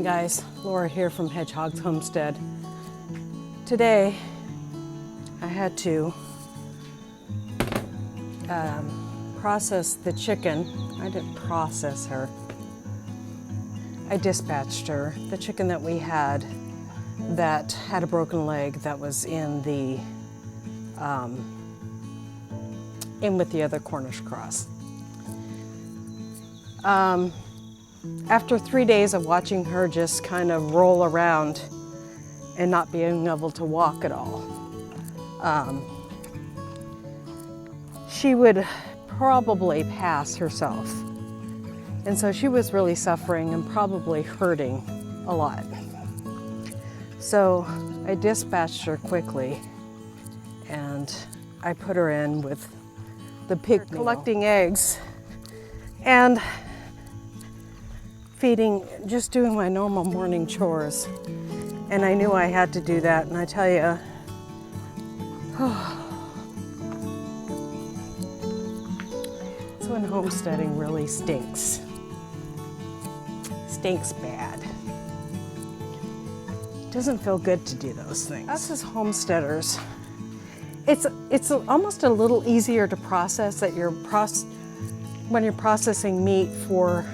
morning, guys. Laura here from Hedgehog's Homestead. Today I had to process the chicken. I didn't process her. I dispatched her. The chicken that we had that had a broken leg that was in the in with the other Cornish cross. After 3 days of watching her just kind of roll around and not being able to walk at all, she would probably pass herself. And so she was really suffering and probably hurting a lot. So I dispatched her quickly and I put her in with the pig meal, collecting eggs and feeding, just doing my normal morning chores. And I knew I had to do that, and I tell you, that's when homesteading really stinks. Stinks bad. It doesn't feel good to do those things. Us as homesteaders, it's almost a little easier to process that when you're processing meat for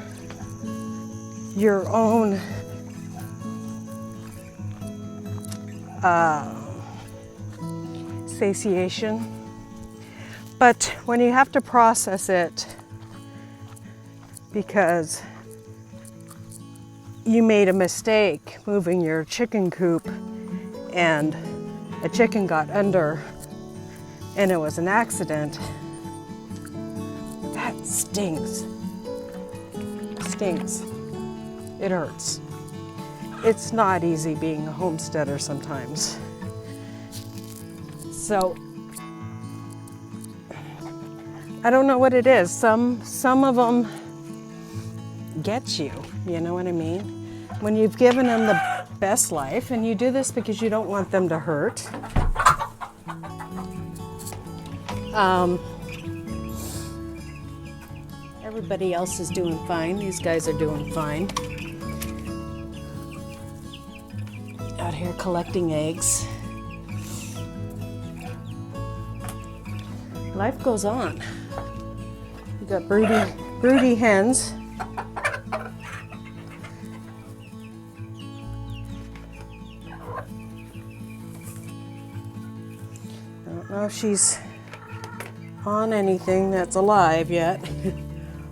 your own satiation. But when you have to process it because you made a mistake moving your chicken coop and a chicken got under and it was an accident, that stinks. Stinks. It hurts. It's not easy being a homesteader sometimes. So I don't know what it is. Some of them get you, you know what I mean? When you've given them the best life, and you do this because you don't want them to hurt. Everybody else is doing fine. These guys are doing fine. Out here collecting eggs. Life goes on. You got broody hens. I don't know if she's on anything that's alive yet,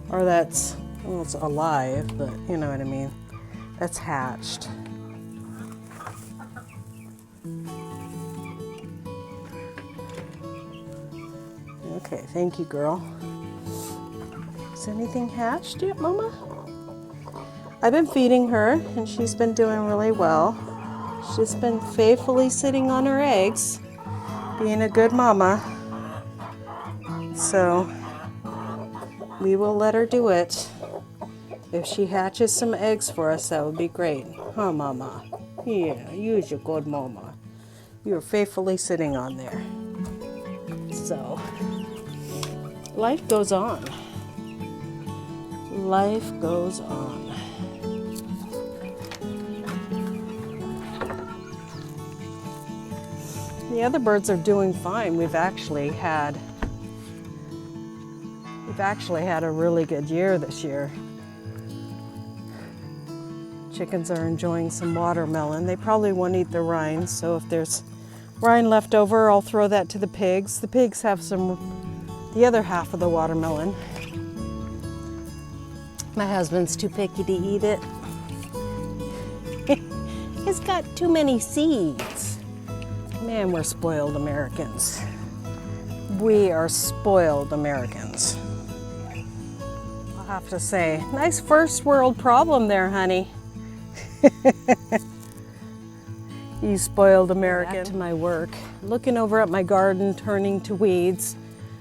or that's, well, it's alive, but you know what I mean. That's hatched. Okay, thank you, girl. Is anything hatched yet, Mama? I've been feeding her, and she's been doing really well. She's been faithfully sitting on her eggs, being a good mama. So we will let her do it. If she hatches some eggs for us, that would be great. Huh, Mama? Yeah, you're a good mama. You're faithfully sitting on there. So life goes on. Life goes on. The other birds are doing fine. We've actually had a really good year this year. Chickens are enjoying some watermelon. They probably won't eat the rind, so if there's rind left over, I'll throw that to the pigs. The pigs have the other half of the watermelon. My husband's too picky to eat it. It's got too many seeds. Man, we're spoiled Americans. We are spoiled Americans. I'll have to say, nice first world problem there, honey. You spoiled American. Back to my work, looking over at my garden, turning to weeds.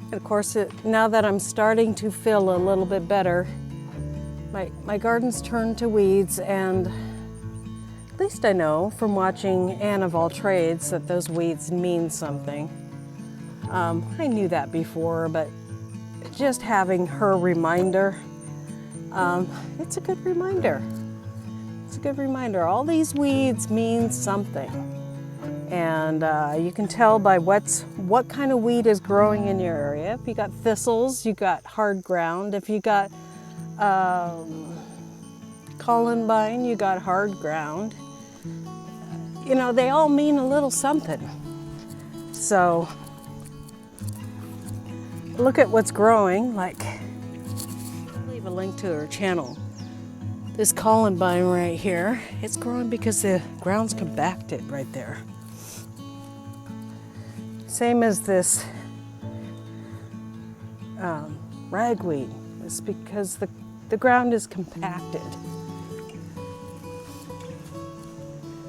And of course, now that I'm starting to feel a little bit better, my garden's turned to weeds, and at least I know from watching Anne of All Trades that those weeds mean something. I knew that before, but just having her reminder, it's a good reminder. It's a good reminder. All these weeds mean something. And you can tell by what kind of weed is growing in your area. If you got thistles, you got hard ground. If you got columbine, you got hard ground. You know, they all mean a little something. So look at what's growing. Like, I'll leave a link to her channel. This columbine right here, it's growing because the ground's compacted right there. Same as this ragweed. It's because the ground is compacted.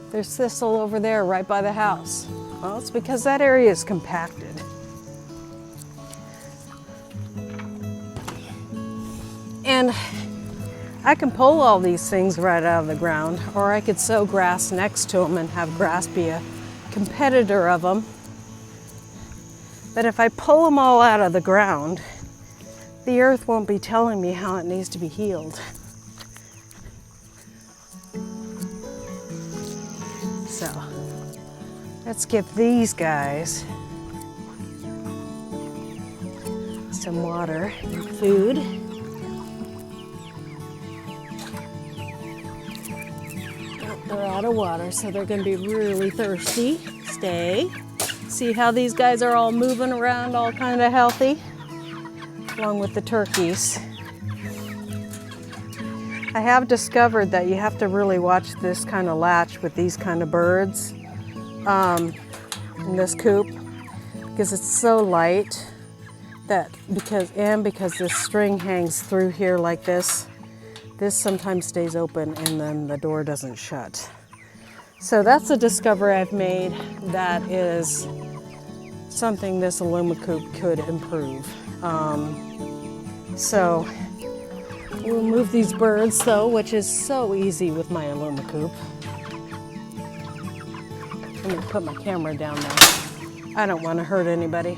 There's thistle over there right by the house. Well, it's because that area is compacted. And I can pull all these things right out of the ground, or I could sow grass next to them and have grass be a competitor of them. But if I pull them all out of the ground, the earth won't be telling me how it needs to be healed. So let's give these guys some water and food. They're out of water, so they're going to be really thirsty. Stay. See how these guys are all moving around, all kind of healthy, along with the turkeys. I have discovered that you have to really watch this kind of latch with these kind of birds in this coop, because it's so light that because this string hangs through here like this sometimes stays open and then the door doesn't shut. So that's a discovery I've made that is something this Aluma coop could improve. So we'll move these birds though, which is so easy with my Aluma coop. Let me put my camera down there. I don't want to hurt anybody.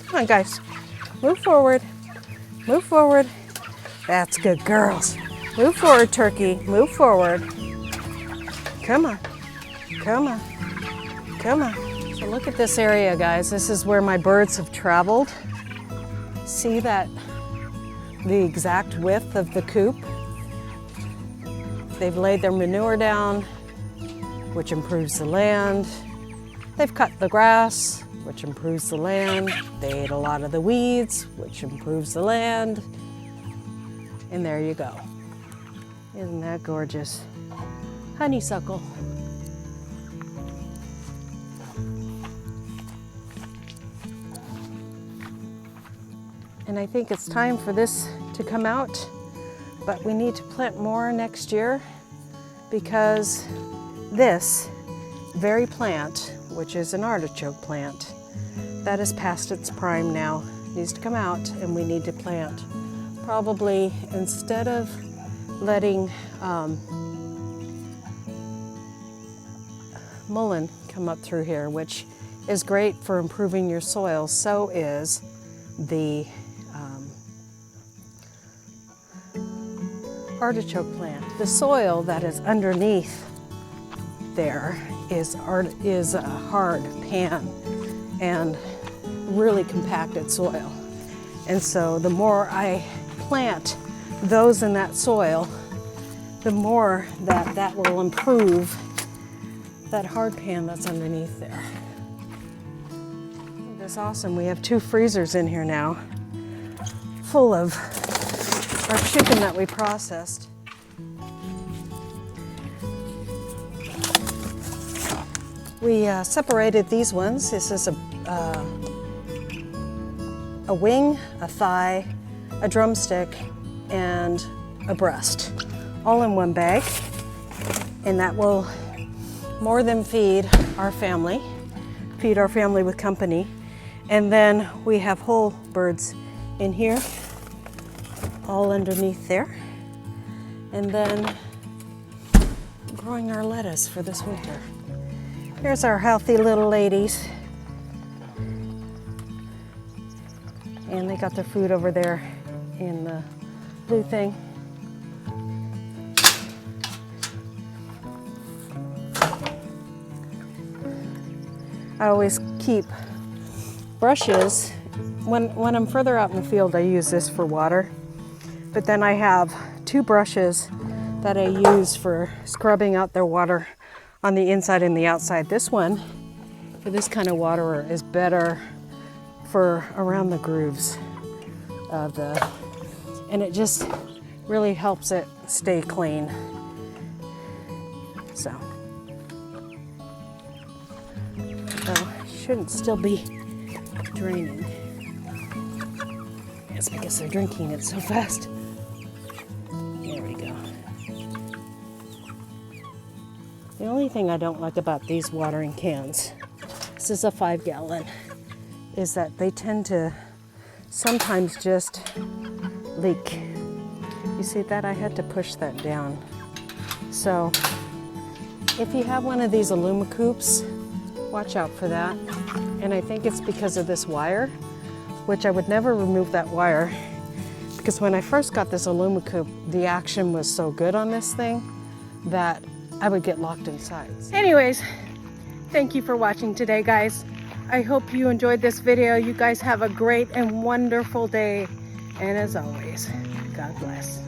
Come on, guys. Move forward. Move forward. That's good girls. Move forward, turkey. Move forward. Come on. Come on. Come on. So look at this area, guys. This is where my birds have traveled. See that? The exact width of the coop. They've laid their manure down, which improves the land. They've cut the grass, which improves the land. They ate a lot of the weeds, which improves the land. And there you go. Isn't that gorgeous? Honeysuckle. And I think it's time for this to come out, but we need to plant more next year because this very plant, which is an artichoke plant, that is past its prime now, needs to come out, and we need to plant. Probably instead of letting mullein come up through here, which is great for improving your soil, so is the artichoke plant. The soil that is underneath there is a hard pan and really compacted soil. And so the more I plant those in that soil, the more that will improve that hard pan that's underneath there. That's awesome. We have 2 freezers in here now full of our chicken that we processed. We separated these ones. This is a wing, a thigh, a drumstick, and a breast, all in one bag. And that will more than feed our family with company. And then we have whole birds in here, all underneath there. And then growing our lettuce for this winter. Here's our healthy little ladies. And they got their food over there in the blue thing. I always keep brushes. When I'm further out in the field, I use this for water. But then I have 2 brushes that I use for scrubbing out their water on the inside and the outside. This one, for this kind of waterer, is better for around the grooves of and it just really helps it stay clean. So shouldn't still be draining. It's because they're drinking it so fast. There we go. The only thing I don't like about these watering cans, this is a 5-gallon, is that they tend to sometimes just leak. You see that? I had to push that down. So if you have one of these Alumacoops, watch out for that. And I think it's because of this wire, which I would never remove that wire, because when I first got this Alumacoop, the action was so good on this thing that I would get locked inside. Anyways, thank you for watching today, guys. I hope you enjoyed this video. You guys have a great and wonderful day. And as always, God bless.